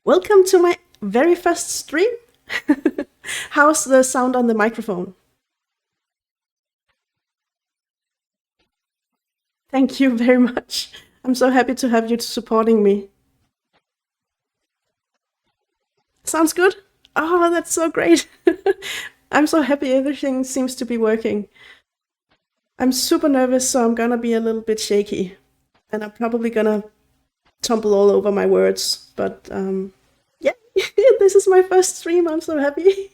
Welcome to my very first stream. How's the sound on the microphone? Thank you very much. I'm so happy to have you supporting me. Sounds good? Oh, that's so great. I'm so happy everything seems to be working. I'm super nervous, so I'm gonna be a little bit shaky. And I'm probably gonna tumble all over my words. But yeah, this is my first stream. I'm so happy.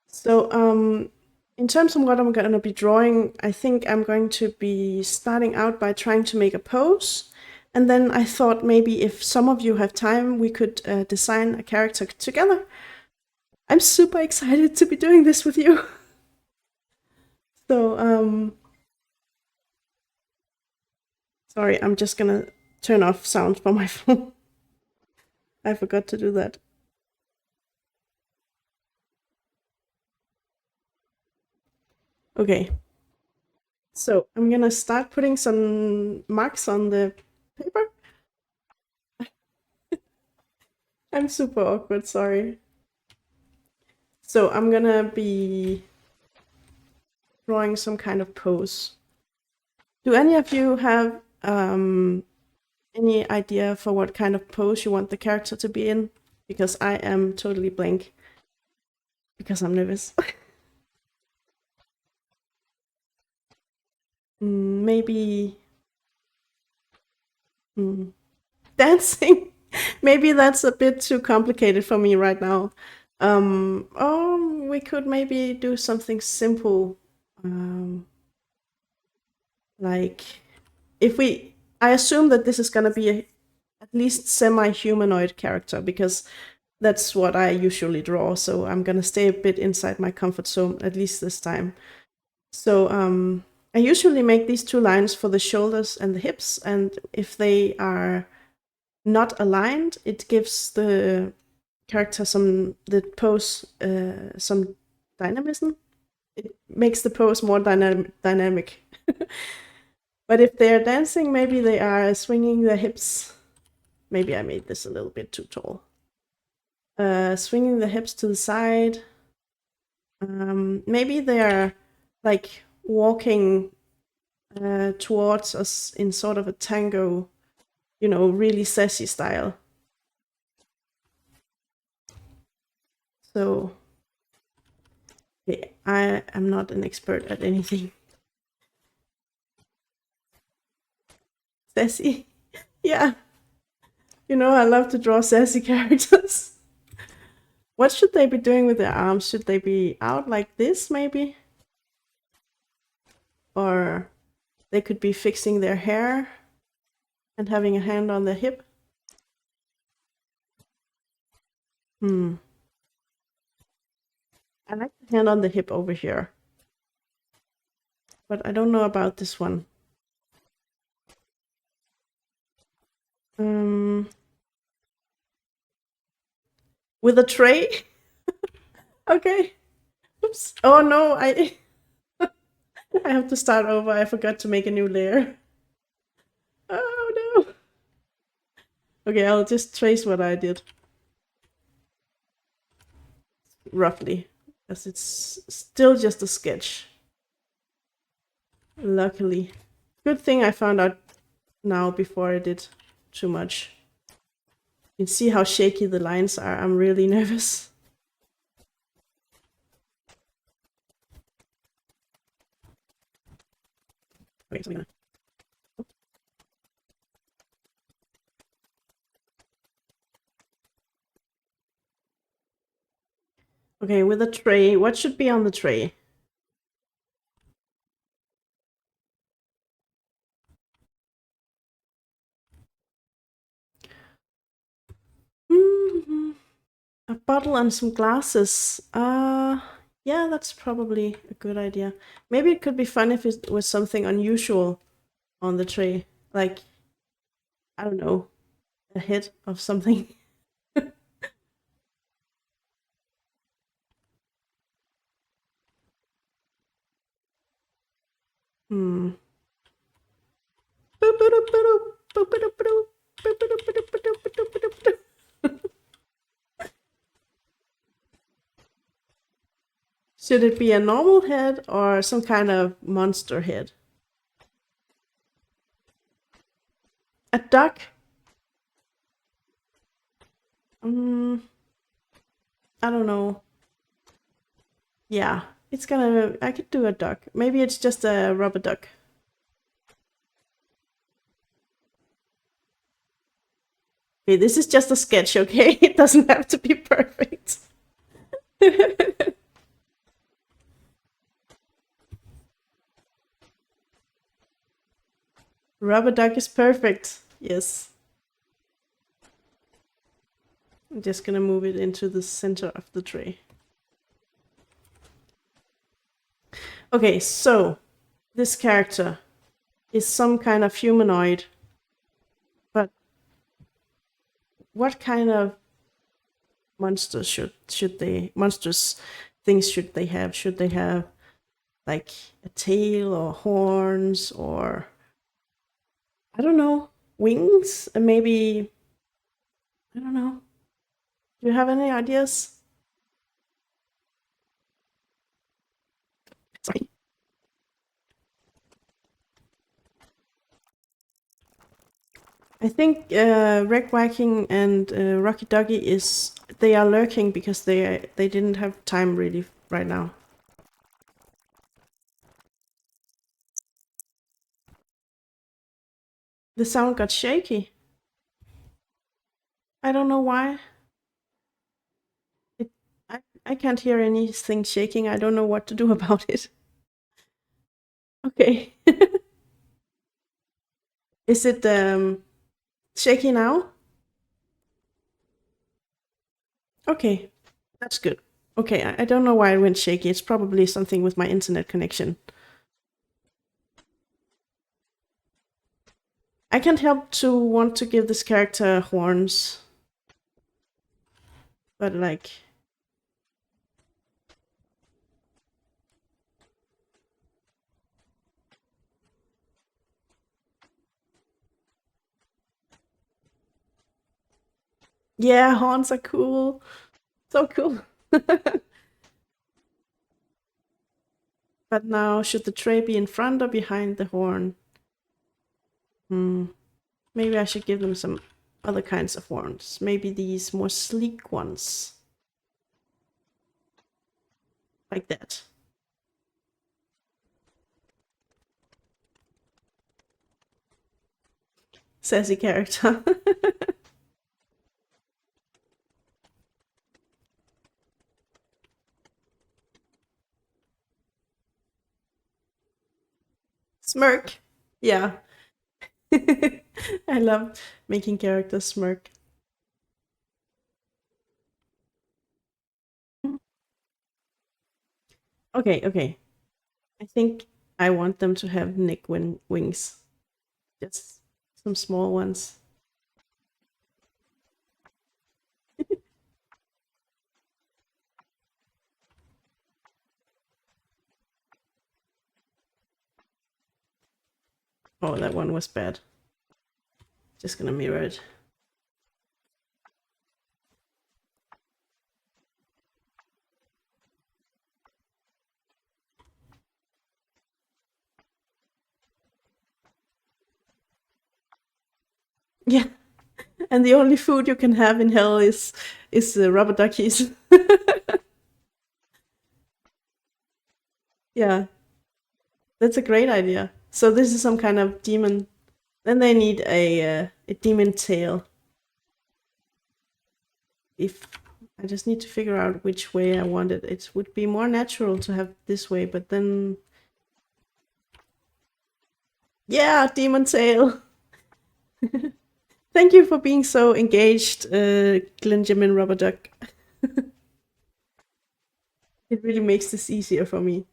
So, in terms of what I'm going to be drawing, I think I'm going to be starting out by trying to make a pose. And then I thought maybe if some of you have time, we could design a character together. I'm super excited to be doing this with you. So, sorry, I'm just going to turn off sound from my phone. I forgot to do that. Okay. So I'm going to start putting some marks on the paper. I'm super awkward, sorry. So I'm gonna be drawing some kind of pose. Do any of you have any idea for what kind of pose you want the character to be in? Because I am totally blank. Because I'm nervous. Maybe dancing. Maybe that's a bit too complicated for me right now. Oh, we could maybe do something simple. Like if we I assume that this is gonna be at least semi-humanoid character because that's what I usually draw. So I'm gonna stay a bit inside my comfort zone at least this time. So I usually make these two lines for the shoulders and the hips, and if they are not aligned, it gives the character the pose some dynamism. It makes the pose more dynamic. But if they're dancing, maybe they are swinging their hips. Maybe I made this a little bit too tall. Swinging the hips to the side. Maybe they are like walking towards us in sort of a tango, really sassy style. So, yeah, I am not an expert at anything. Sassy. Yeah. I love to draw sassy characters. What should they be doing with their arms? Should they be out like this, maybe? Or they could be fixing their hair and having a hand on their hip. I like the hand on the hip over here. But I don't know about this one. With a tray? Okay. Oops. Oh no, I I have to start over. I forgot to make a new layer. Oh no. Okay, I'll just trace what I did. Roughly. Because it's still just a sketch. Luckily. Good thing I found out now before I did too much. You can see how shaky the lines are. I'm really nervous. Wait, so I'm gonna... Okay, with a tray, what should be on the tray? A bottle and some glasses. Yeah, that's probably a good idea. Maybe it could be fun if it was something unusual on the tray. Like, I don't know, a head of something. Should it be a normal head or some kind of monster head? A duck? I don't know. Yeah, I could do a duck. Maybe it's just a rubber duck. Okay, this is just a sketch, okay? It doesn't have to be perfect. Rubber duck is perfect. Yes. I'm just gonna move it into the center of the tray. Okay, so this character is some kind of humanoid, but what kind of monsters monstrous things should they have? Should they have like a tail or horns or I don't know, wings? And maybe I don't know. Do you have any ideas? Sorry. I think Red Viking and Rocky Doggy they are lurking because they didn't have time really right now. The sound got shaky. I don't know why. I can't hear anything shaking. I don't know what to do about it. Okay. Is it shaky now? Okay, that's good. Okay, I don't know why it went shaky. It's probably something with my internet connection. I can't help to want to give this character horns. But like... Yeah, horns are cool. So cool. But now, should the tray be in front or behind the horn? Maybe I should give them some other kinds of horns. Maybe these more sleek ones. Like that. Sassy character. Smirk. Yeah. I love making characters smirk. Okay, okay. I think I want them to have neck wings. Just some small ones. Oh, that one was bad. Just gonna mirror it. Yeah. And the only food you can have in hell is rubber duckies. Yeah. That's a great idea. So this is some kind of demon. Then they need a demon tail. If I just need to figure out which way I want it. It would be more natural to have this way, but then... Yeah, demon tail! Thank you for being so engaged, Glenjamin Rubber Duck. It really makes this easier for me.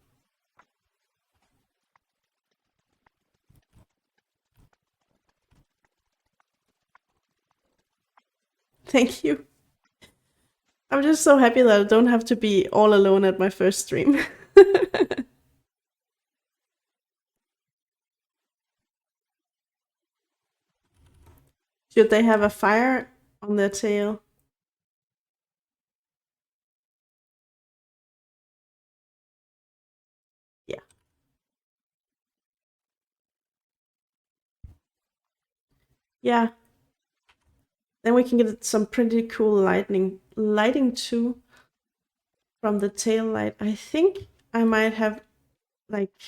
Thank you. I'm just so happy that I don't have to be all alone at my first stream. Should they have a fire on their tail? Yeah. Yeah. Then we can get some pretty cool lighting too from the tail light. I think I might have like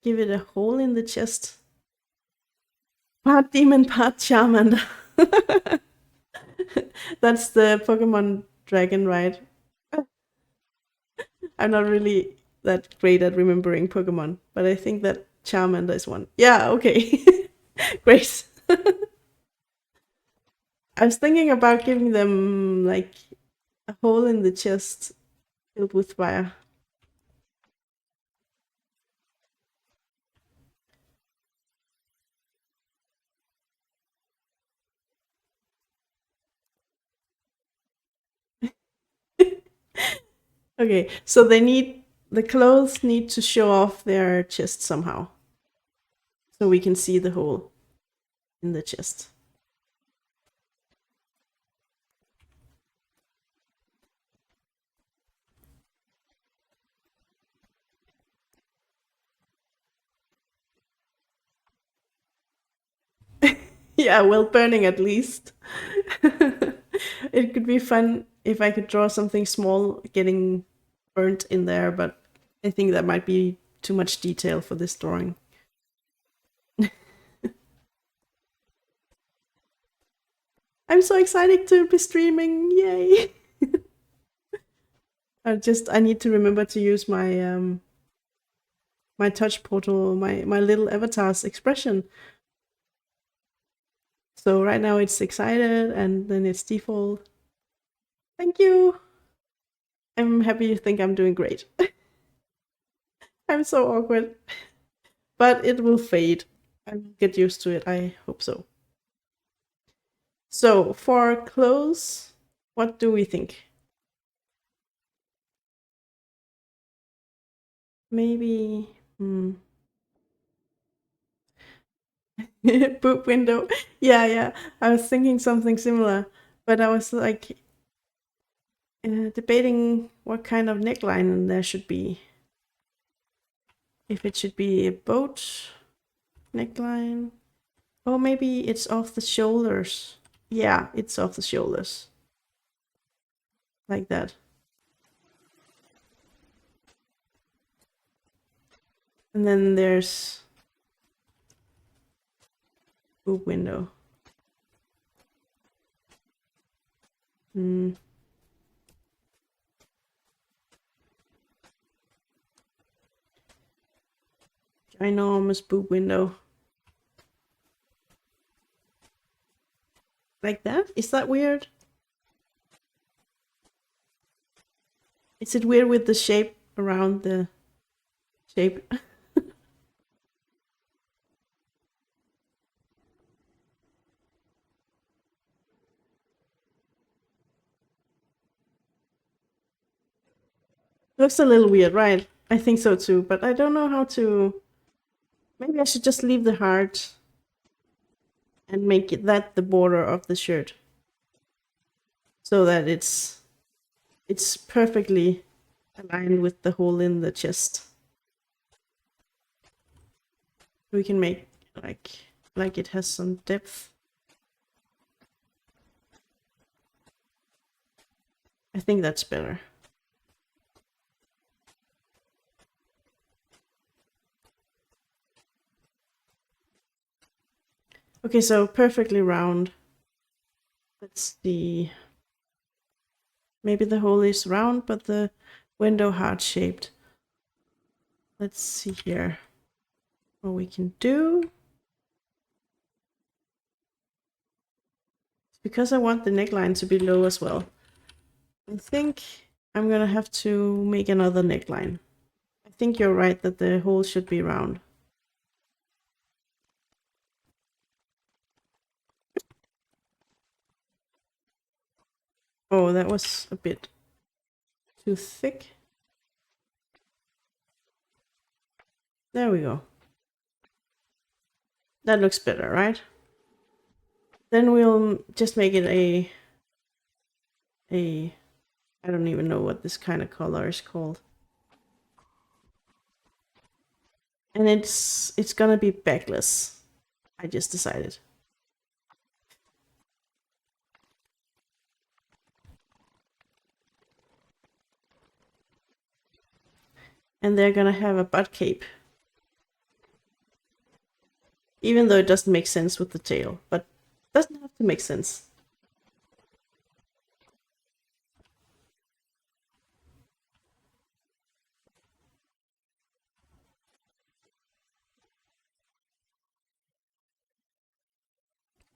give it a hole in the chest. Part demon, part Charmander. That's the Pokemon dragon, right? I'm not really that great at remembering Pokemon, but I think that Charmander is one. Yeah, okay. Great. I was thinking about giving them like a hole in the chest filled with fire. Okay, so the clothes need to show off their chest somehow. So we can see the hole in the chest. Yeah, well, burning at least. It could be fun if I could draw something small getting burnt in there, but I think that might be too much detail for this drawing. I'm so excited to be streaming! Yay! I need to remember to use my touch portal, my little avatar's expression. So right now it's excited and then it's default. Thank you. I'm happy you think I'm doing great. I'm so awkward. But it will fade. I will get used to it. I hope so. So for clothes, what do we think? Maybe boob window. Yeah, yeah. I was thinking something similar, but I was like debating what kind of neckline there should be. If it should be a boat neckline, or maybe it's off the shoulders. Yeah, it's off the shoulders, like that. And then there's boob window. Hmm. Ginormous boob window. Like that? Is that weird? Is it weird with the shape around the shape? Looks a little weird, right? I think so too, but I don't know how to. Maybe I should just leave the heart and make it that the border of the shirt, so that it's perfectly aligned with the hole in the chest. We can make like it has some depth. I think that's better. Okay, so perfectly round. Let's see. Maybe the hole is round, but the window heart-shaped. Let's see here what we can do. Because I want the neckline to be low as well, I think I'm gonna have to make another neckline. I think you're right that the hole should be round. Oh, that was a bit too thick. There we go. That looks better, right? Then we'll just make it a I don't even know what this kind of color is called. And it's gonna be backless. I just decided. And they're gonna have a butt cape. Even though it doesn't make sense with the tail, but it doesn't have to make sense.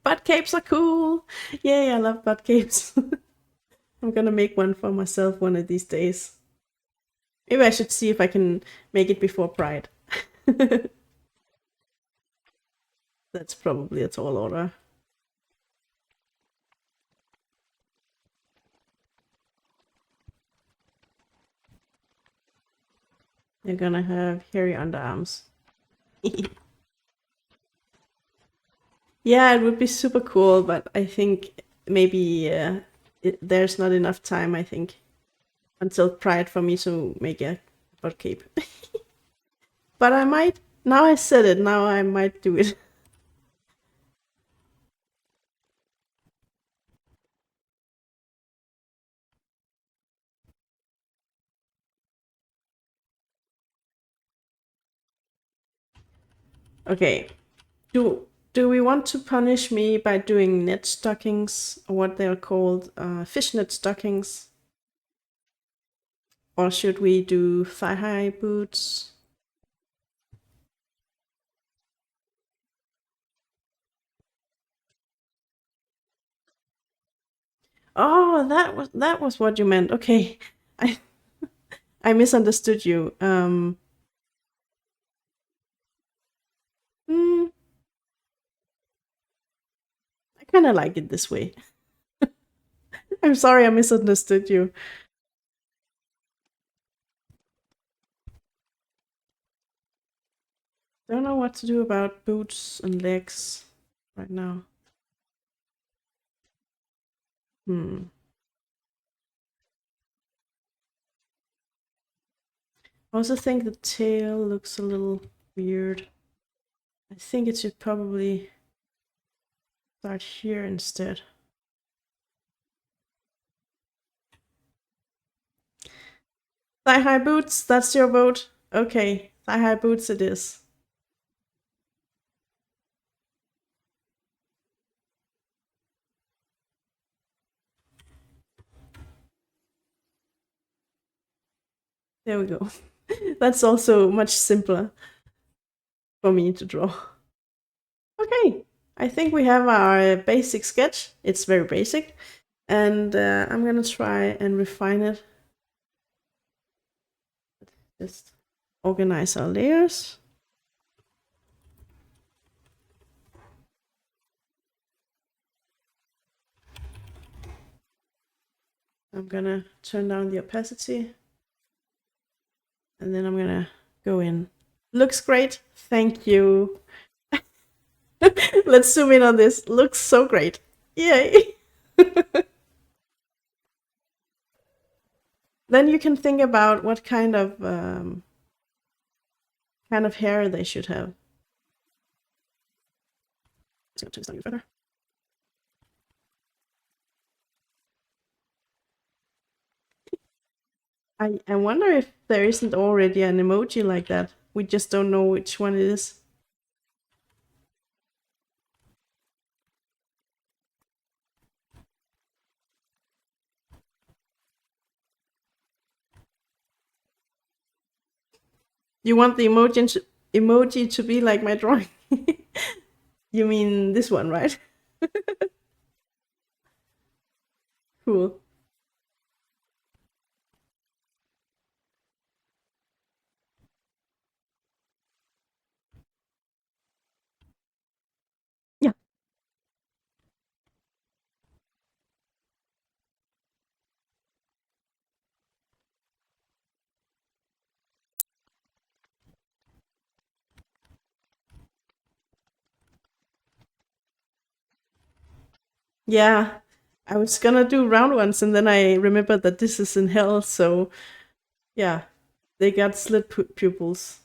Butt capes are cool! Yay, I love butt capes. I'm gonna make one for myself one of these days. Maybe I should see if I can make it before Pride. That's probably a tall order. They're gonna have hairy underarms. Yeah, it would be super cool, but I think maybe there's not enough time, I think, until Pride for me to make a butt cape. But I might, now I said it, now I might do it. Okay, do we want to punish me by doing net stockings, or what they're called, fishnet stockings? Or should we do thigh-high boots? Oh, that was what you meant. Okay, I I misunderstood you. Hmm, I kind of like it this way. I'm sorry, I misunderstood you. Don't know what to do about boots and legs right now. Hmm. I also think the tail looks a little weird. I think it should probably start here instead. Thigh-high boots, that's your vote? Okay, thigh-high boots it is. There we go. That's also much simpler for me to draw. Okay, I think we have our basic sketch. It's very basic. And I'm gonna try and refine it. Just organize our layers. I'm gonna turn down the opacity. And then I'm gonna go in. Looks great. Thank you. Let's zoom in on this. Looks so great. Yay. Then you can think about what kind of hair they should have. Just gonna turn this down even further. I wonder if there isn't already an emoji like that. We just don't know which one it is. You want the emoji to be like my drawing? You mean this one, right? Cool. Yeah. Yeah, I was gonna do round ones, and then I remembered that this is in hell, so yeah, they got slit pupils.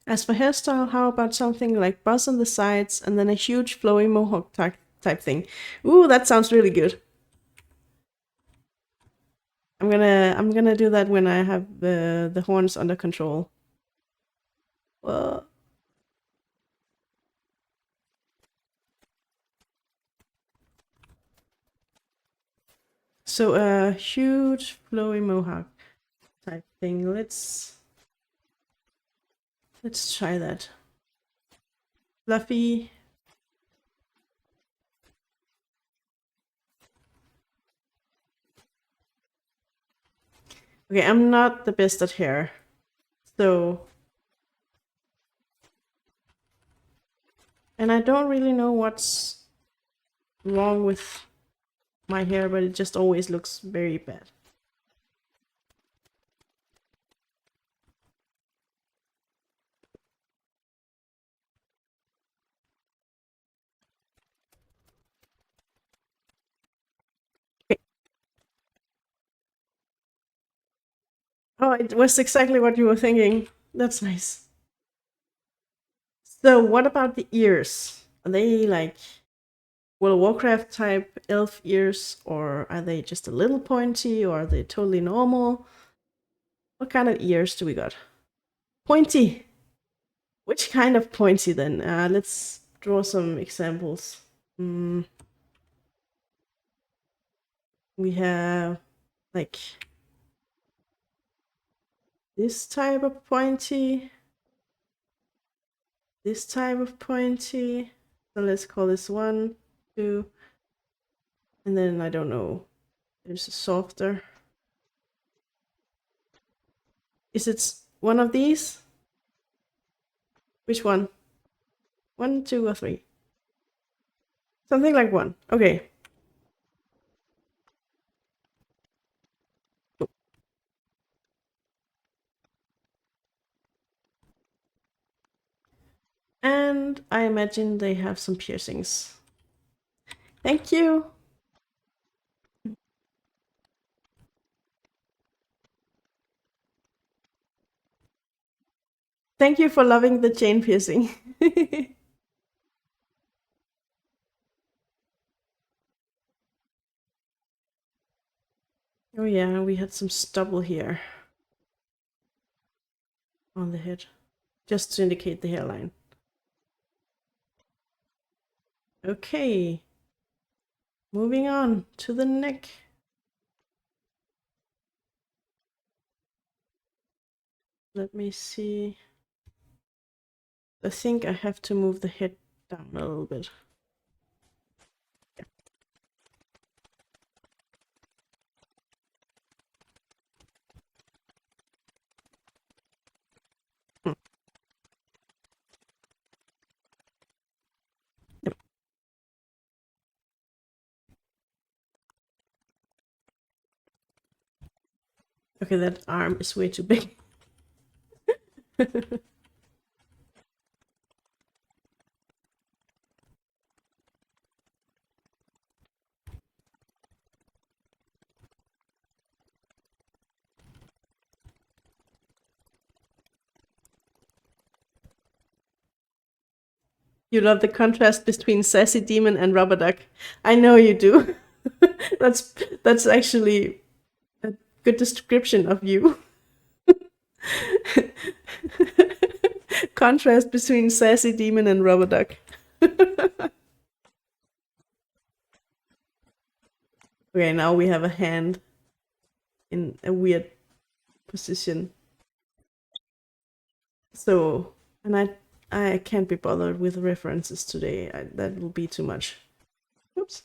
As for hairstyle, how about something like buzz on the sides and then a huge flowy mohawk type thing? Ooh, that sounds really good. I'm gonna do that when I have the horns under control. Well, so a huge flowy mohawk type thing. Let's try that. Fluffy. Okay, I'm not the best at hair, so, and I don't really know what's wrong with my hair, but it just always looks very bad. Okay. Oh, it was exactly what you were thinking. That's nice. So, what about the ears? Are they like World of Warcraft type elf ears, or are they just a little pointy, or are they totally normal? What kind of ears do we got? Pointy! Which kind of pointy then? Let's draw some examples. We have like this type of pointy, this type of pointy. So let's call this 1, 2, and then I don't know. There's a softer. Is it one of these? Which one? 1, 2, or 3? Something like 1. Okay. And I imagine they have some piercings. Thank you. Thank you for loving the chain piercing. Oh yeah, we had some stubble here on the head, just to indicate the hairline. Okay, moving on to the neck. Let me see. I think I have to move the head down a little bit. Hmm. Yep. Okay, that arm is way too big. You love the contrast between sassy demon and rubber duck. I know you do. that's actually a good description of you. Contrast between sassy demon and rubber duck. Okay, now we have a hand in a weird position. So, and I can't be bothered with references today. That will be too much. Oops.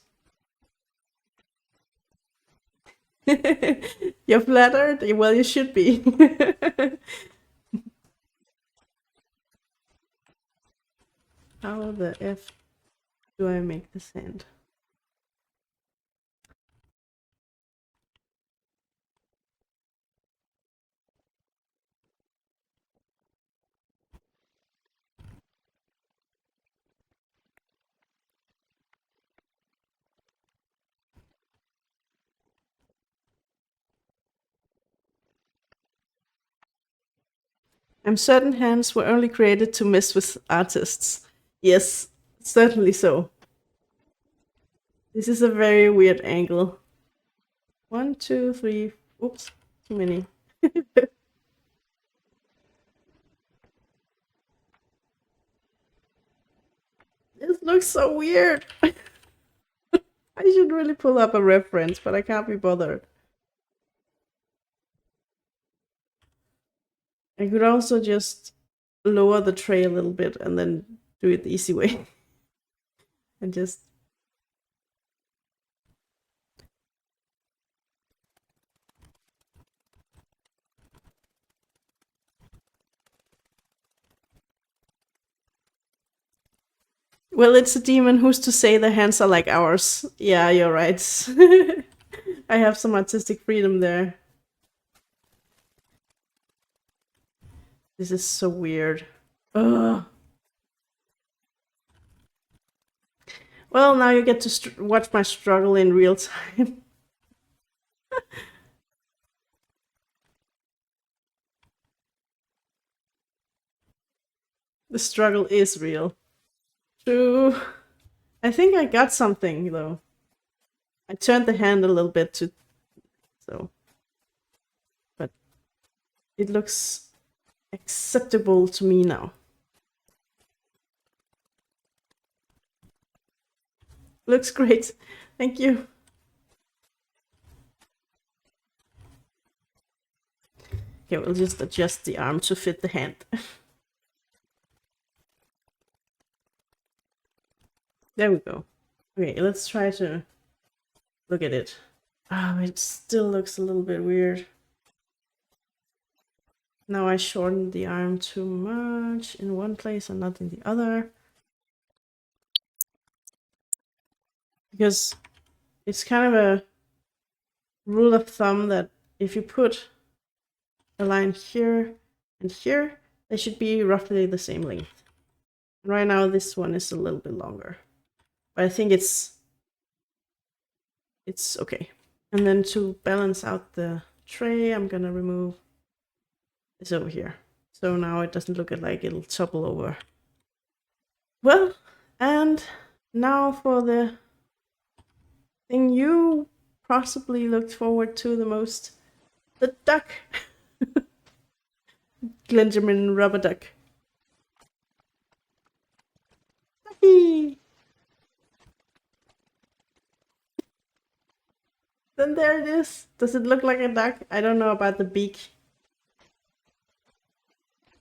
You're flattered? Well, you should be. How the F do I make this hand? I'm certain hands were only created to mess with artists. Yes, certainly so. This is a very weird angle. 1, 2, 3. Oops, too many. This looks so weird. I should really pull up a reference, but I can't be bothered. I could also just lower the tray a little bit and then do it the easy way. And just... Well, it's a demon. Who's to say the hands are like ours? Yeah, you're right. I have some artistic freedom there. This is so weird. Ugh. Well, now you get to watch my struggle in real time. The struggle is real. True. I think I got something, though. I turned the hand a little bit to... So... But it looks acceptable to me now. Looks great. Thank you. Okay, we'll just adjust the arm to fit the hand. There we go. Okay, let's try to look at it. Oh, it still looks a little bit weird. Now I shortened the arm too much in one place and not in the other. Because it's kind of a rule of thumb that if you put a line here and here, they should be roughly the same length. Right now this one is a little bit longer. But I think it's okay. And then to balance out the tray, I'm gonna remove this over here. So now it doesn't look like it'll topple over. Well, and now for the thing you possibly looked forward to the most. The duck. Glenjamin rubber duck. Ducky! Then there it is. Does it look like a duck? I don't know about the beak.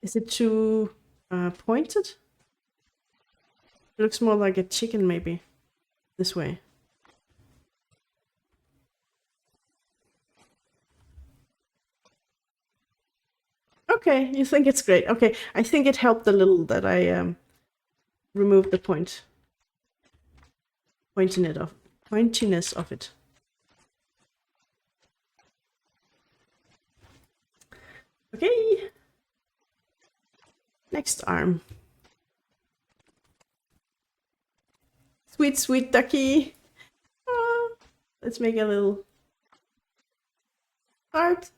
Is it too pointed? It looks more like a chicken, maybe. This way. Okay, you think it's great. Okay, I think it helped a little that I removed the pointiness of it. Okay. Next arm. Sweet, sweet ducky. Oh, let's make a little heart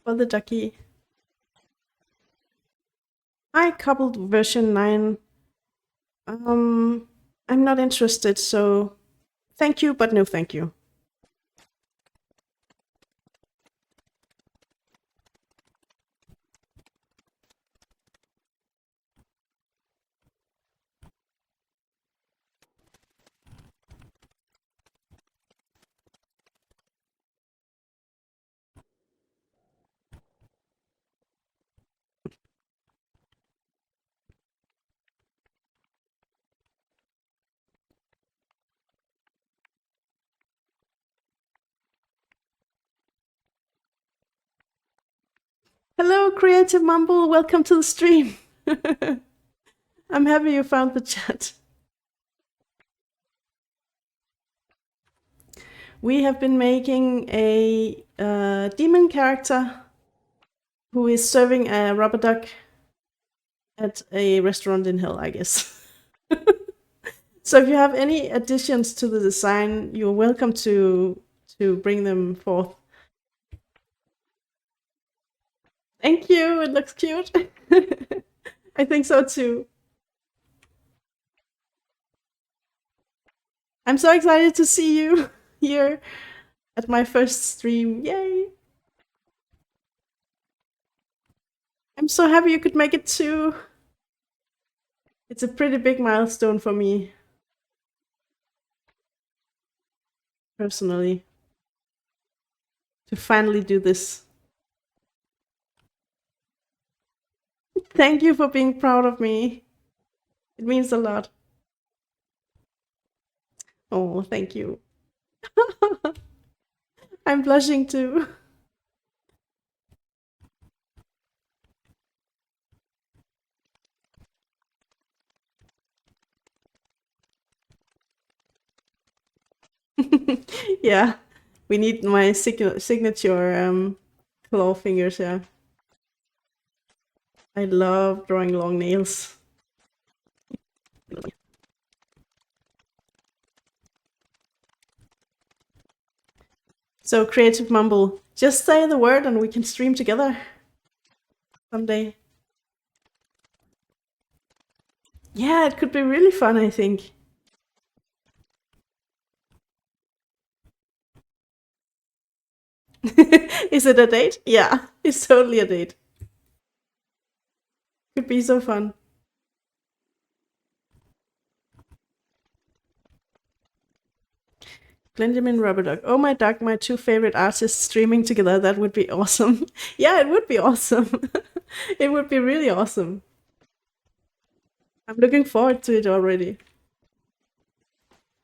for the ducky. I coupled version 9. I'm not interested, so thank you, but no thank you. Hello, Creative Mumble. Welcome to the stream. I'm happy you found the chat. We have been making a demon character who is serving a rubber duck at a restaurant in hell, I guess. So if you have any additions to the design, you're welcome to bring them forth. Thank you. It looks cute. I think so too. I'm so excited to see you here at my first stream. Yay! I'm so happy you could make it too. It's a pretty big milestone for me, personally, to finally do this. Thank you for being proud of me. It means a lot. Oh, thank you. I'm blushing too. Yeah, we need my signature claw fingers, yeah. I love drawing long nails. So, Creative Mumble, just say the word and we can stream together someday. Yeah, it could be really fun, I think. Is it a date? Yeah, it's totally a date. Could be so fun. Benjamin Rubberduck. Oh my duck, my two favorite artists streaming together. That would be awesome. Yeah, it would be awesome. It would be really awesome. I'm looking forward to it already.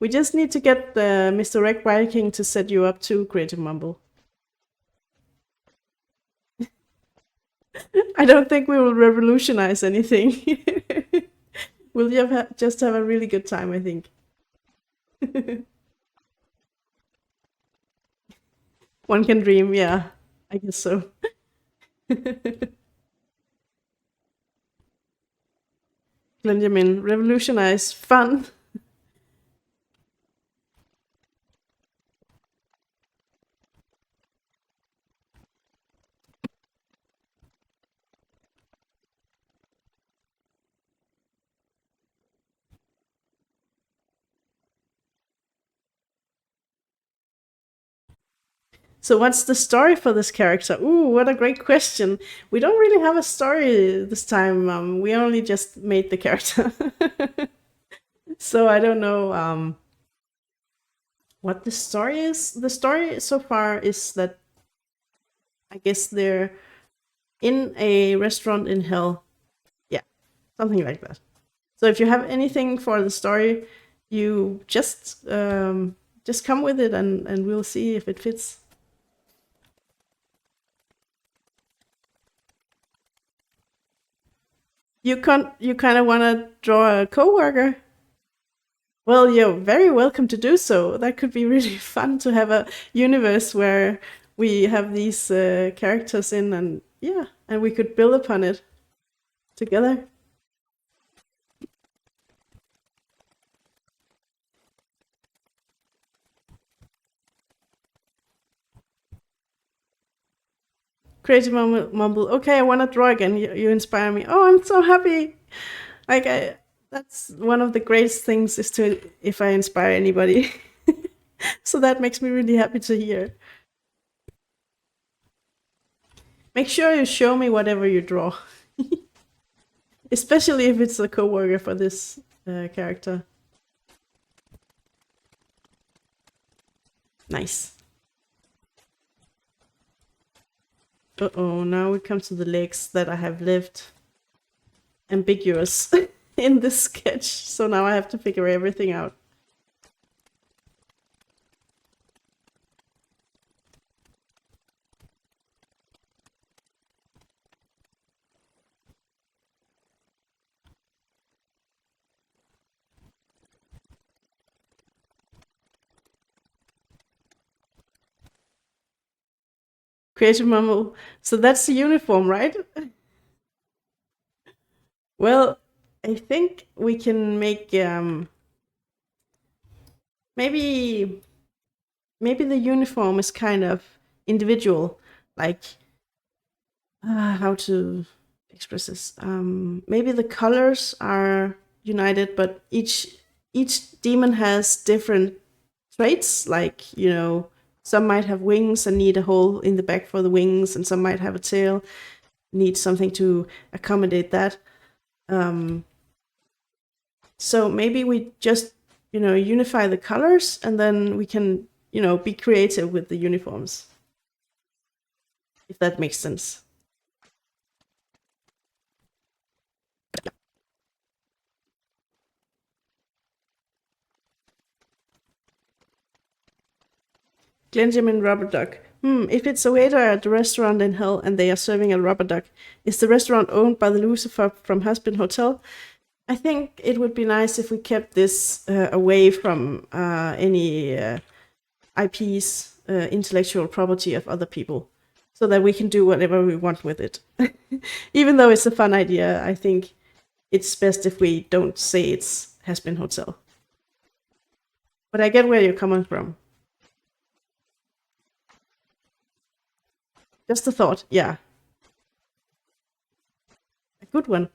We just need to get Mr. Rec Viking to set you up to Creative Mumble. I don't think we will revolutionize anything. We'll just have a really good time, I think. One can dream, yeah. I guess so. Benjamin, revolutionize, fun. So what's the story for this character? Ooh, what a great question. We don't really have a story this time. We only just made the character. So I don't know what the story is. The story so far is that I guess they're in a restaurant in hell. Yeah, something like that. So if you have anything for the story, you just come with it and we'll see if it fits. You kind of want to draw a coworker? Well, you're very welcome to do so. That could be really fun to have a universe where we have these characters in, and yeah, and we could build upon it together. Creative Mumble. Okay, I want to draw again. You inspire me. Oh, I'm so happy. Like that's one of the greatest things is to if I inspire anybody. So that makes me really happy to hear. Make sure you show me whatever you draw. Especially if it's a coworker for this character. Nice. Uh-oh, now we come to the legs that I have left ambiguous in this sketch. So now I have to figure everything out. Creative Mumble. So that's the uniform, right? Well, I think we can make maybe maybe the uniform is kind of individual, like how to express this. Maybe the colors are united, but each demon has different traits. Like some might have wings and need a hole in the back for the wings, and some might have a tail, need something to accommodate that. Um, so maybe we just unify the colors, and then we can be creative with the uniforms, if that makes sense. Glenjamin rubber duck. If it's a waiter at the restaurant in hell and they are serving a rubber duck, is the restaurant owned by the Lucifer from Husband Hotel? I think it would be nice if we kept this away from any IPs, intellectual property of other people, so that we can do whatever we want with it. Even though it's a fun idea, I think it's best if we don't say it's Husband Hotel. But I get where you're coming from. Just a thought, yeah. A good one.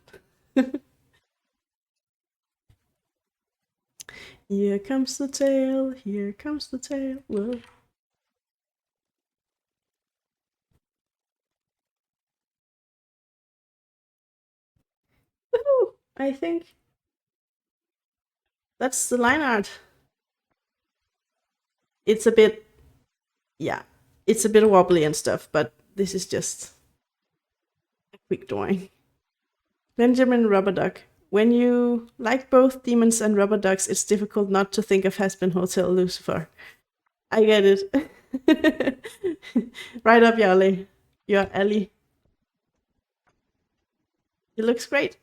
Here comes the tail, here comes the tail. Whoa. Woohoo! I think that's the line art. It's a bit, yeah, it's a bit wobbly and stuff, but this is just a quick drawing. Benjamin Rubber Duck. When you like both demons and rubber ducks, it's difficult not to think of Husband Hotel Lucifer. I get it. Right up your alley. Your alley. It looks great.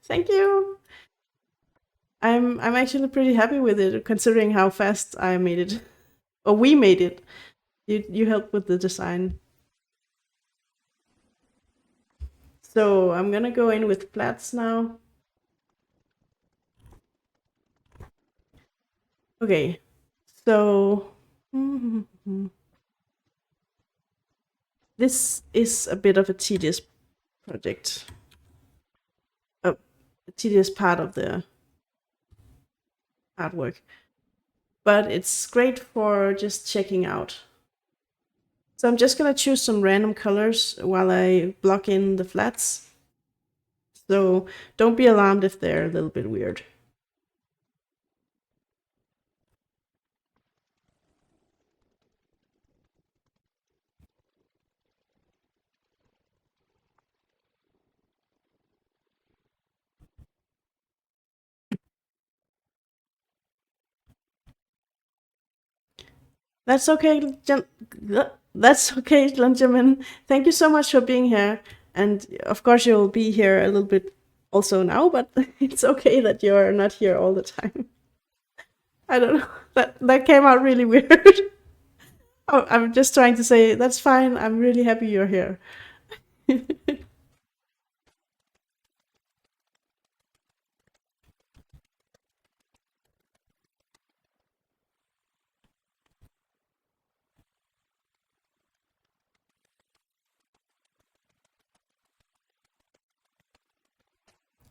Thank you. I'm actually pretty happy with it, considering how fast I made it, or we made it. You helped with the design. So I'm gonna go in with flats now. Okay, so this is a bit of a tedious project, a tedious part of the artwork, but it's great for just checking out. So I'm just gonna choose some random colors while I block in the flats. So don't be alarmed if they're a little bit weird. That's okay, that's okay, Benjamin. Thank you so much for being here. And of course, you'll be here a little bit also now, but it's okay that you're not here all the time. I don't know. That came out really weird. Oh, I'm just trying to say that's fine. I'm really happy you're here.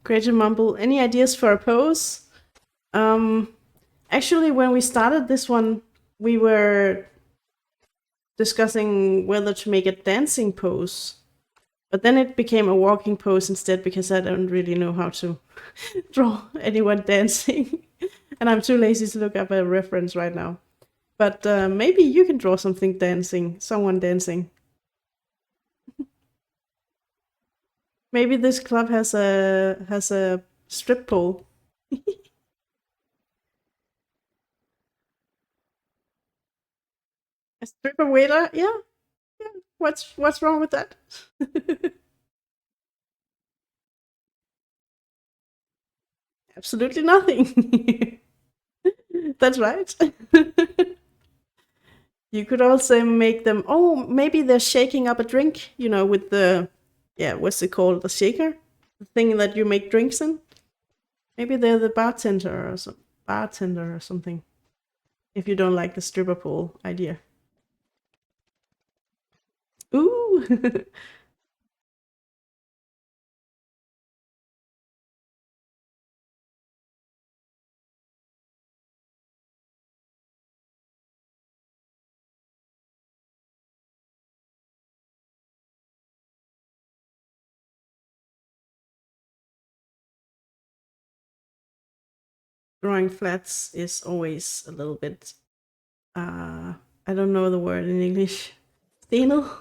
Creative Mumble, any ideas for a pose? Um, Actually, when we started this one, we were discussing whether to make a dancing pose. But then it became a walking pose instead because I don't really know how to draw anyone dancing. And I'm too lazy to look up a reference right now. But maybe you can draw something dancing, someone dancing. Maybe this club has a strip pole. A stripper waiter? Yeah, yeah. What's wrong with that? Absolutely nothing. That's right. You could also make them, oh, maybe they're shaking up a drink, you know, with the, yeah, what's it called? The shaker? The thing that you make drinks in? Maybe they're the bartender or something. If you don't like the stripper pole idea. Ooh! Drawing flats is always a little bit, I don't know the word in English, stale,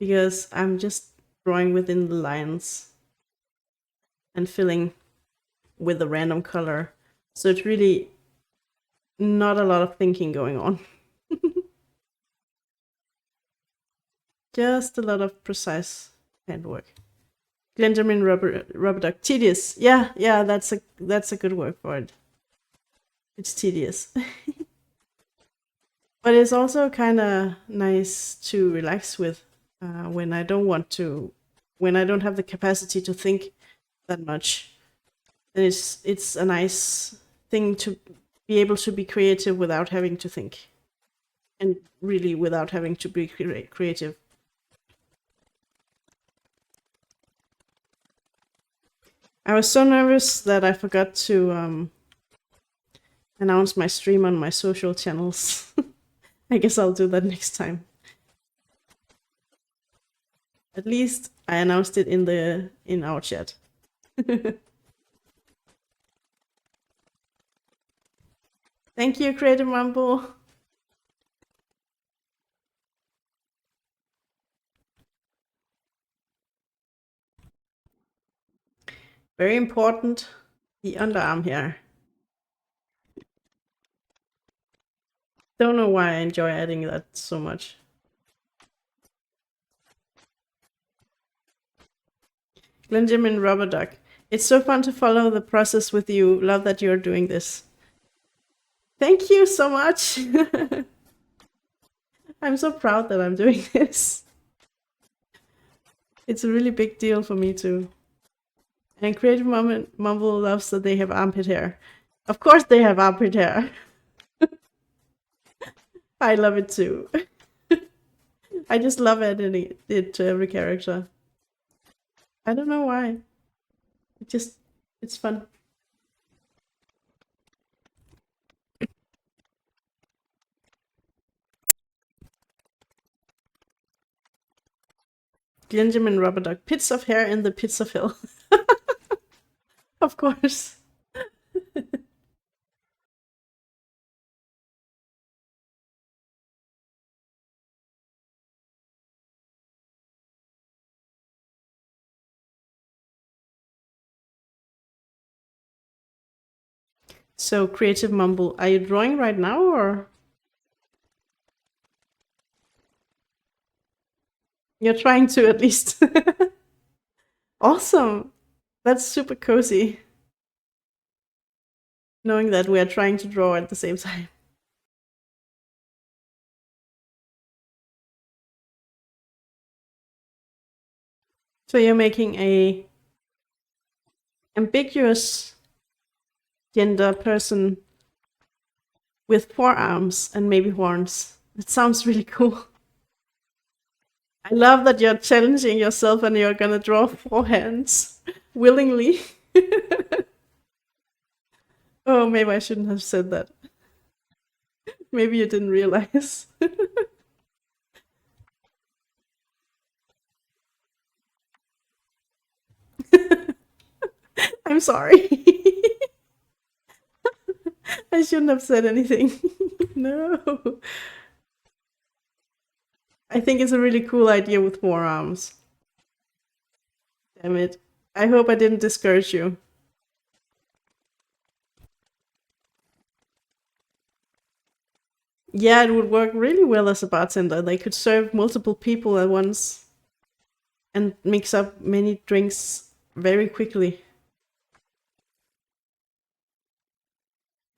because I'm just drawing within the lines and filling with a random color. So it's really not a lot of thinking going on. Just a lot of precise handwork. Glenjamin rubber duck. Tedious. Yeah, that's a good word for it. It's tedious. But it's also kind of nice to relax with when I don't want to, when I don't have the capacity to think that much. Then it's a nice thing to be able to be creative without having to think, and really without having to be creative. I was so nervous that I forgot to announce my stream on my social channels. I guess I'll do that next time. At least I announced it in our chat. Thank you, Creative Mumble. Very important, the underarm here. Don't know why I enjoy adding that so much. Glenjamin Rubber Duck. It's so fun to follow the process with you. Love that you're doing this. Thank you so much. I'm so proud that I'm doing this. It's a really big deal for me too. And Creative Mumble loves that they have armpit hair. Of course they have armpit hair. I love it too. I just love adding it to every character. I don't know why. It's fun. Glenjamin Rubber Duck. Pits of hair in the pits of hell. Of course. So, Creative Mumble, are you drawing right now or? You're trying to at least. Awesome. That's super cozy. Knowing that we are trying to draw at the same time. So you're making a ambiguous gender person with 4 arms and maybe horns. It sounds really cool. I love that you're challenging yourself and you're gonna draw 4 hands willingly. Oh, maybe I shouldn't have said that. Maybe you didn't realize. I'm sorry. I shouldn't have said anything. No. I think it's a really cool idea with 4 arms. Damn it. I hope I didn't discourage you. Yeah, it would work really well as a bartender. They could serve multiple people at once and mix up many drinks very quickly.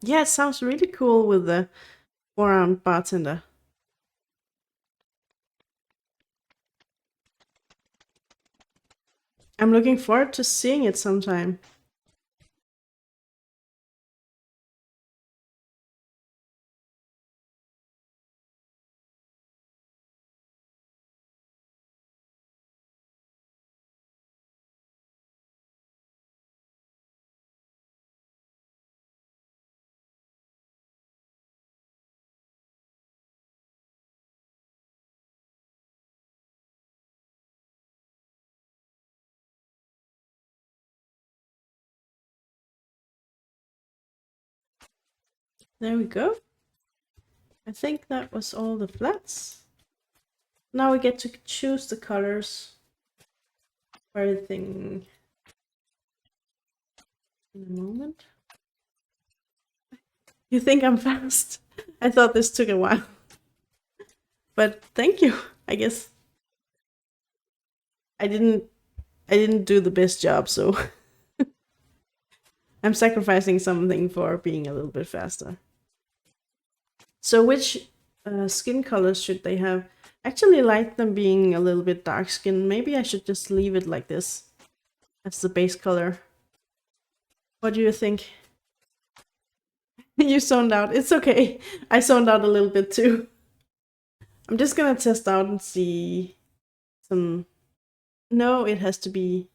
Yeah, it sounds really cool with the 4-ounce bartender. I'm looking forward to seeing it sometime. There we go. I think that was all the flats. Now we get to choose the colors for everything in a moment. You think I'm fast? I thought this took a while. But thank you. I guess I didn't do the best job, so I'm sacrificing something for being a little bit faster. So which skin colors should they have? Actually like them being a little bit dark skin. Maybe I should just leave it like this as the base color. What do you think? You zoned out. It's okay. I zoned out a little bit too. I'm just gonna test out and see some... No, it has to be...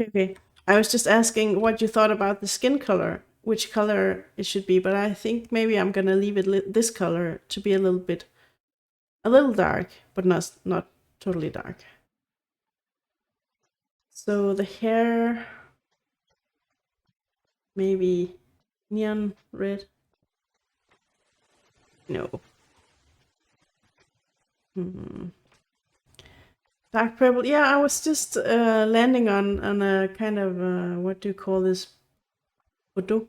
Okay. I was just asking what you thought about the skin color, which color it should be, but I think maybe I'm gonna leave it this color to be a little dark, but not totally dark. So the hair, maybe neon red. No. Dark purple. Yeah, I was just landing on a kind of what do you call this? Bordeaux.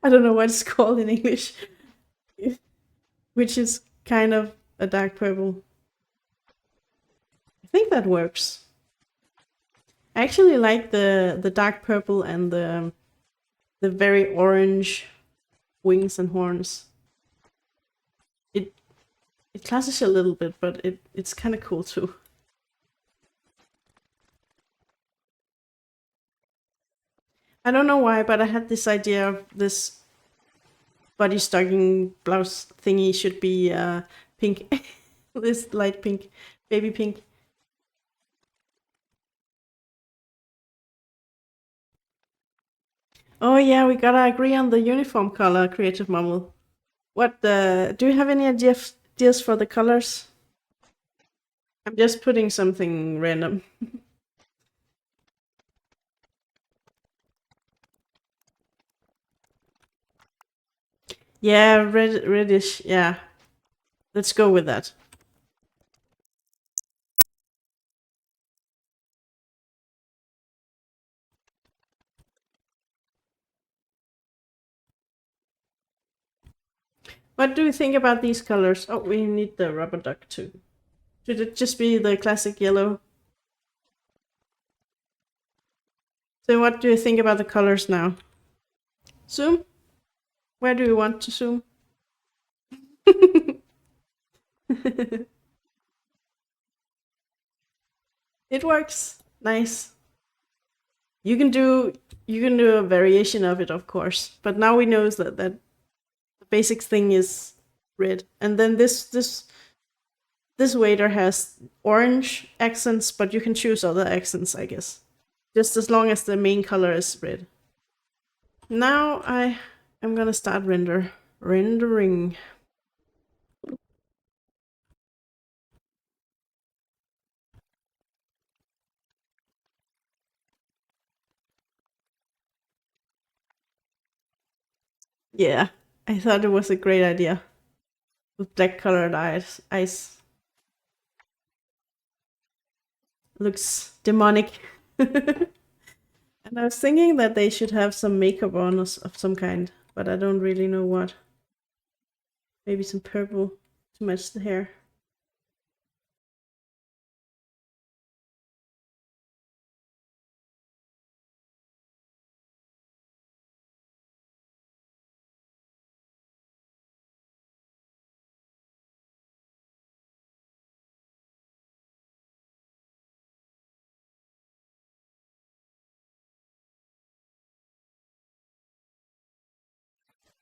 I don't know what it's called in English, which is kind of a dark purple. I think that works. I actually like the dark purple and the very orange wings and horns. It clashes a little bit, but it's kind of cool too. I don't know why, but I had this idea of this body stocking blouse thingy should be pink. This light pink, baby pink. Oh yeah, we gotta agree on the uniform color, Creative Mumble. What do you have any ideas for the colors? I'm just putting something random. Yeah, reddish. Yeah, let's go with that. What do you think about these colors? Oh, we need the rubber duck too. Should it just be the classic yellow? So what do you think about the colors now? Zoom? Where do you want to zoom? It works. Nice. You can do a variation of it, of course. But now we know that the basic thing is red. And then this waiter has orange accents, but you can choose other accents, I guess. Just as long as the main color is red. Now I am gonna start rendering. Yeah, I thought it was a great idea with black colored eyes. Looks demonic. And I was thinking that they should have some makeup on us of some kind, but I don't really know what. Maybe some purple to match the hair.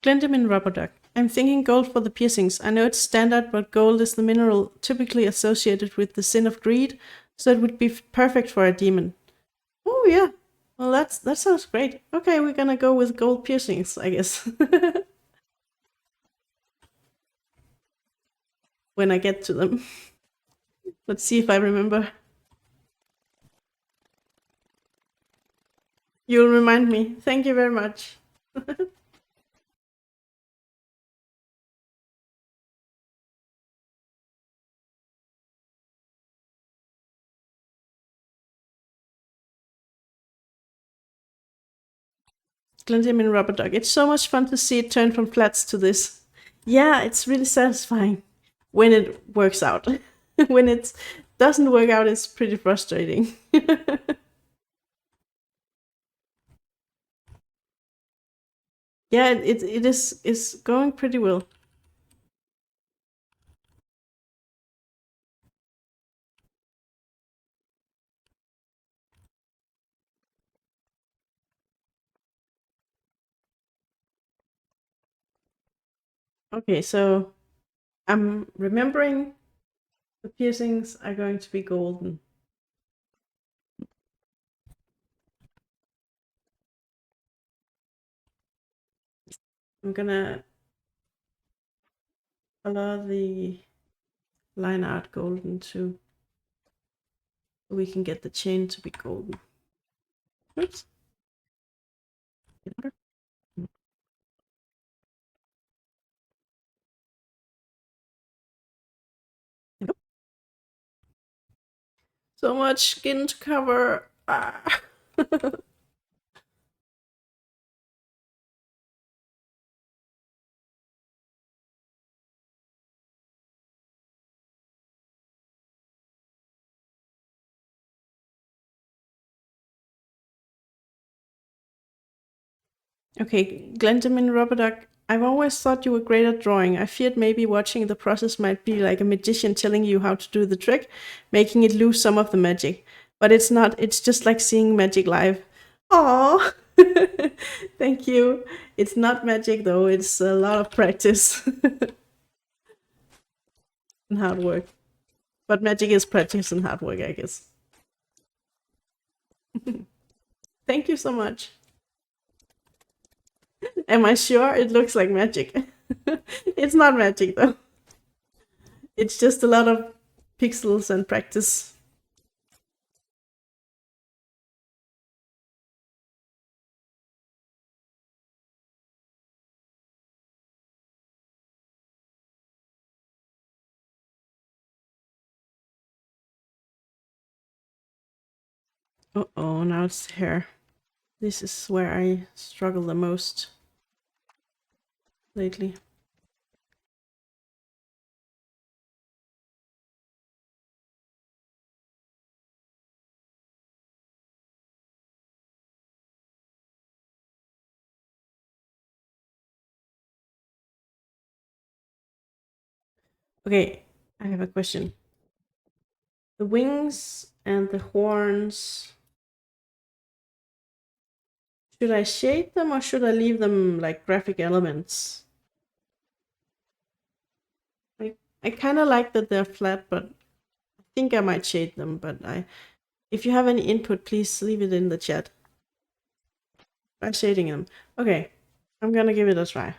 Glendamin rubber duck. I'm thinking gold for the piercings. I know it's standard, but gold is the mineral typically associated with the sin of greed, so it would be perfect for a demon. Oh yeah. Well, that sounds great. Okay, we're gonna go with gold piercings, I guess. When I get to them. Let's see if I remember. You'll remind me. Thank you very much. Glendamin rubber duck. It's so much fun to see it turn from flats to this. Yeah, it's really satisfying when it works out. When it doesn't work out, it's pretty frustrating. Yeah, it is going pretty well. Okay, so I'm remembering the piercings are going to be golden. I'm gonna color the line art golden too. So we can get the chain to be golden. Oops. So much skin to cover. Ah. Okay, Glendamin Rubberduck, I've always thought you were great at drawing. I feared maybe watching the process might be like a magician telling you how to do the trick, making it lose some of the magic. But it's not, it's just like seeing magic live. Aww! Thank you. It's not magic though, it's a lot of practice and hard work. But magic is practice and hard work, I guess. Thank you so much. Am I sure it looks like magic? It's not magic though. It's just a lot of pixels and practice. Oh, now it's hair. This is where I struggle the most lately. Okay, I have a question. The wings and the horns, should I shade them or should I leave them like graphic elements? I kind of like that they're flat, but I think I might shade them. But if you have any input, please leave it in the chat. By shading them. Okay, I'm gonna give it a try.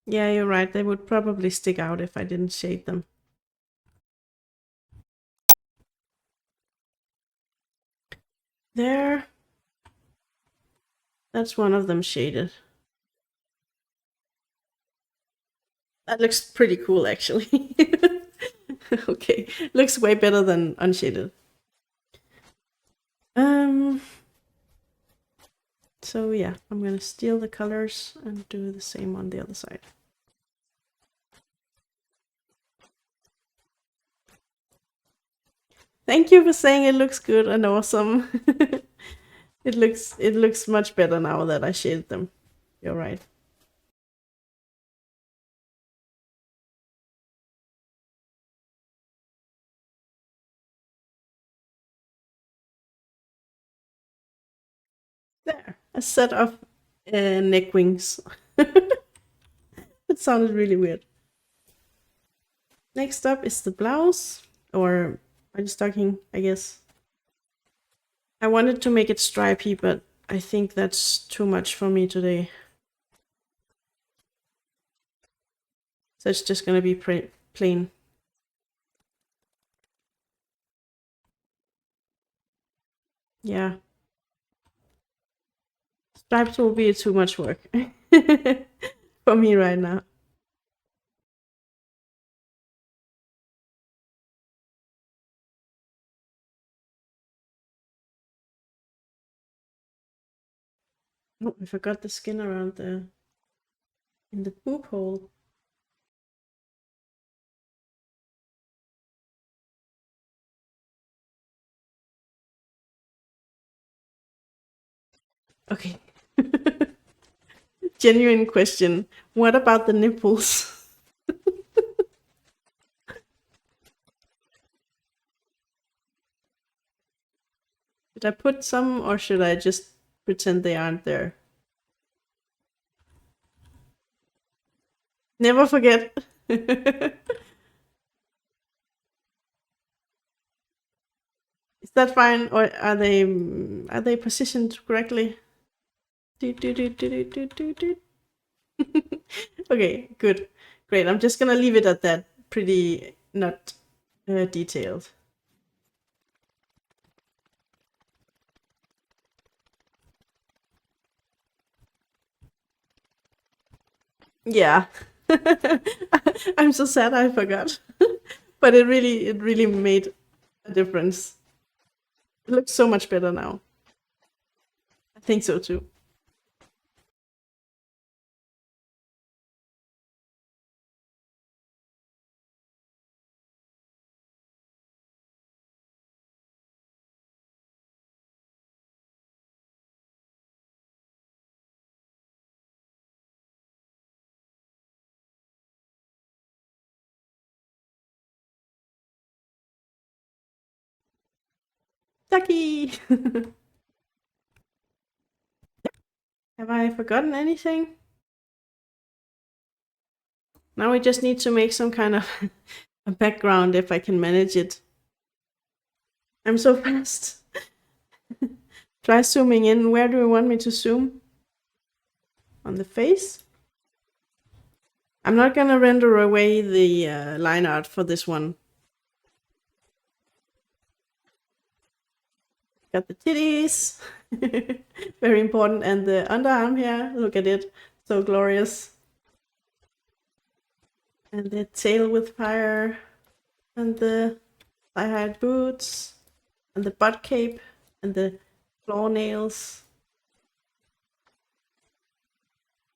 Yeah, you're right. They would probably stick out if I didn't shade them. There. That's one of them shaded. That looks pretty cool, actually. Okay, looks way better than unshaded. So yeah, I'm gonna steal the colors and do the same on the other side. Thank you for saying it looks good and awesome. It looks much better now that I shaded them. You're right. There, a set of neck wings. It sounded really weird. Next up is the blouse, or stocking, I guess. I wanted to make it stripy, but I think that's too much for me today. So it's just gonna be plain. Yeah. Stripes will be too much work for me right now. Oh, I forgot the skin around in the boob hole. Okay. Genuine question. What about the nipples? Should I put some, or should I just pretend they aren't there? Never forget. Is that fine, or are they positioned correctly? Okay, good. Great. I'm just gonna leave it at that. Pretty not detailed. Yeah. I'm so sad I forgot. But it really made a difference. It looks so much better now. I think so too. Ducky! Have I forgotten anything? Now we just need to make some kind of a background if I can manage it. I'm so fast. Try zooming in. Where do you want me to zoom? On the face? I'm not gonna render away the line art for this one. Got the titties. Very important. And the underarm here. Look at it. So glorious. And the tail with fire. And the thigh-high boots. And the butt cape. And the claw nails.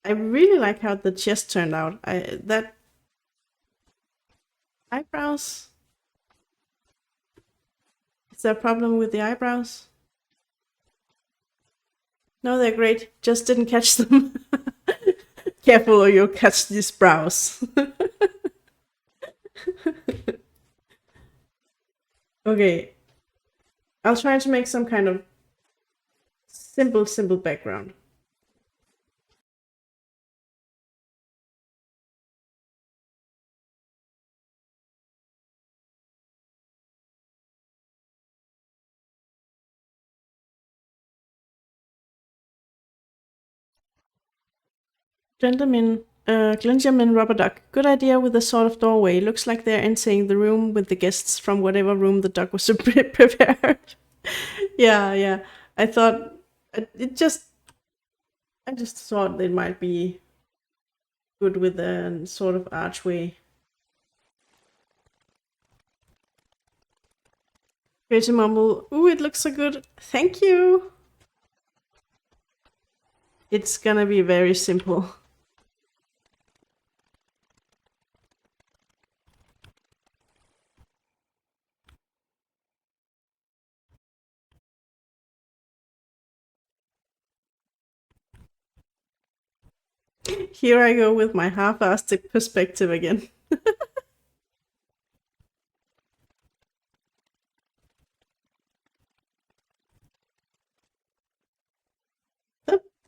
I really like how the chest turned out. That eyebrows. Is there a problem with the eyebrows? No, they're great. Just didn't catch them. Careful or you'll catch these brows. Okay. I'll try to make some kind of simple background. Gentleman rubber duck. Good idea with the sort of doorway. Looks like they're entering the room with the guests from whatever room the duck was prepared. Yeah. I thought it just. I just thought it might be good with a sort of archway. Crazy mumble. Ooh, it looks so good. Thank you. It's gonna be very simple. Here I go with my half-assed perspective again.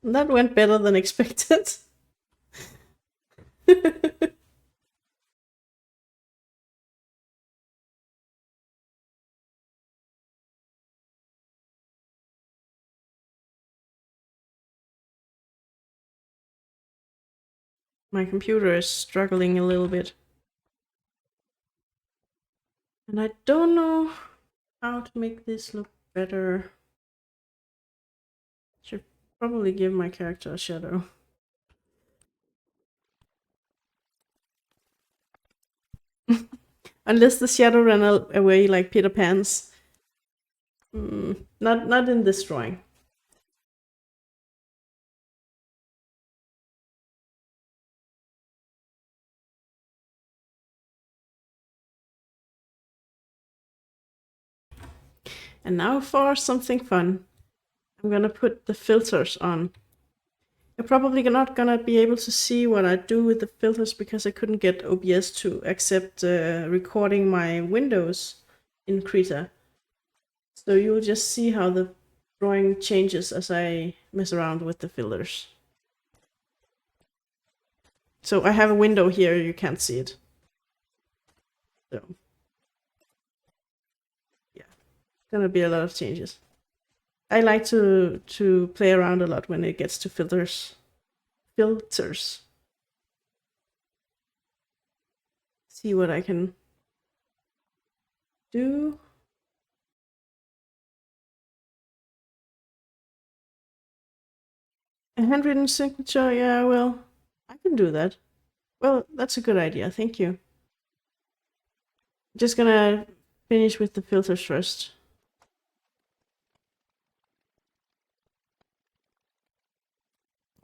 That went better than expected. My computer is struggling a little bit. And I don't know how to make this look better. Should probably give my character a shadow. Unless the shadow ran away like Peter Pan's. Not in this drawing. And now for something fun. I'm gonna put the filters on. You're probably not gonna be able to see what I do with the filters because I couldn't get OBS to accept recording my windows in Krita. So you'll just see how the drawing changes as I mess around with the filters. So I have a window here, you can't see it. So yeah, gonna be a lot of changes. I like to play around a lot when it gets to filters. See what I can do. A handwritten signature, yeah, well, I can do that. Well, that's a good idea, thank you. Just gonna finish with the filters first.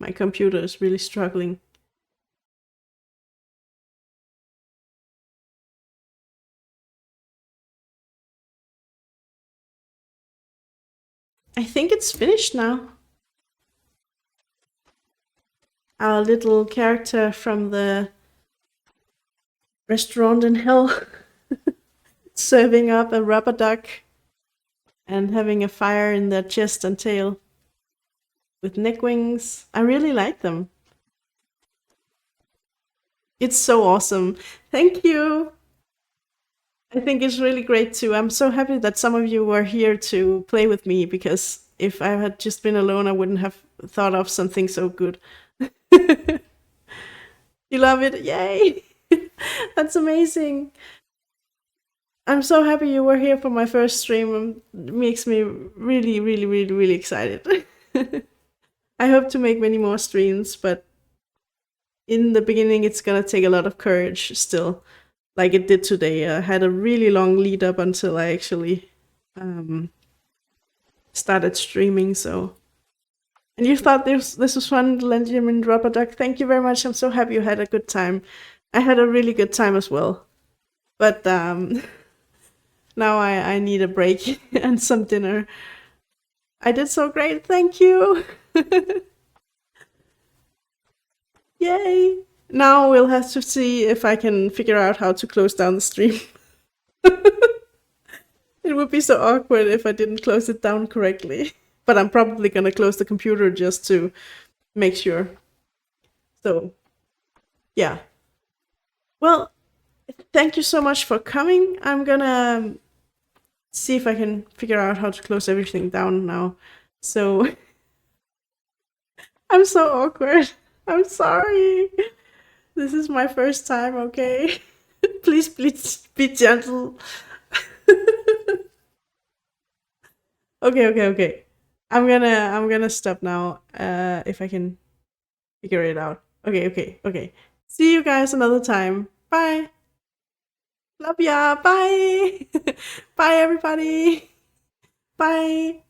My computer is really struggling. I think it's finished now. Our little character from the restaurant in hell serving up a rubber duck and having a fire in their chest and tail with neck wings. I really like them. It's so awesome. Thank you. I think it's really great too. I'm so happy that some of you were here to play with me because if I had just been alone, I wouldn't have thought of something so good. You love it? Yay! That's amazing. I'm so happy you were here for my first stream. It makes me really, really, really, really excited. I hope to make many more streams, but in the beginning, it's gonna take a lot of courage still, like it did today. I had a really long lead up until I actually started streaming, so. And you thought this was fun, Benjamin Rubber Duck. Thank you very much. I'm so happy you had a good time. I had a really good time as well. But now I need a break and some dinner. I did so great. Thank you. Yay. Now we'll have to see if I can figure out how to close down the stream. It would be so awkward if I didn't close it down correctly. But I'm probably gonna close the computer just to make sure. So, yeah. Well, thank you so much for coming. I'm gonna see if I can figure out how to close everything down now. So, I'm so awkward. I'm sorry. This is my first time, okay? Please be gentle. Okay. I'm gonna stop now. If I can figure it out. Okay. See you guys another time. Bye. Love ya. Bye. Bye everybody. Bye.